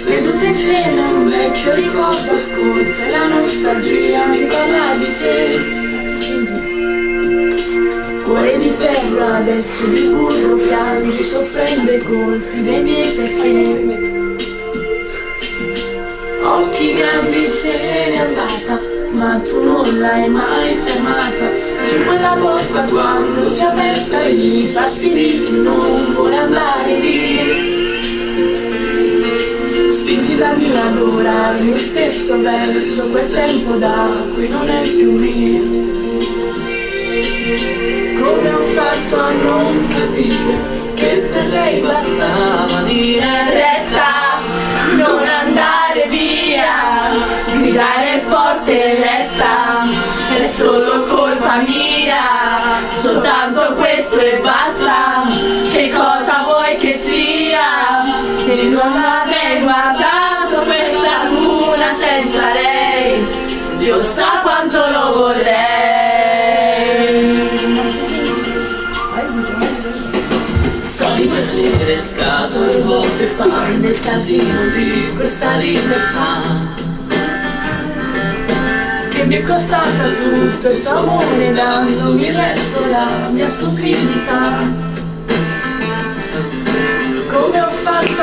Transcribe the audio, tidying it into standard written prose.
Seduta insieme a un vecchio ricordo, ascolta e la nostalgia mi parla di te. Cuore di ferro adesso di burro, piangi soffrendo i colpi dei miei perché. Occhi grandi se n'è andata, ma tu non l'hai mai fermata. Su quella bocca quando si è aperta i passi di chi non vuole andare via. Spinti dal mio adorare il mio stesso verso, quel tempo da cui non è più mio. Come ho fatto a non capire che per lei bastava dire resta, non andare via, gridare forte resta, è solo colpa mia, soltanto questo e basta, che cosa vuoi che sia, e non avrei guardato questa luna senza lei, Dio sa quanto lo vorrei. Di queste scatole vuote fan del casino di questa libertà che mi è costata tutto il tuo amore, dandomi il resto la mia stupidità. Come ho fatto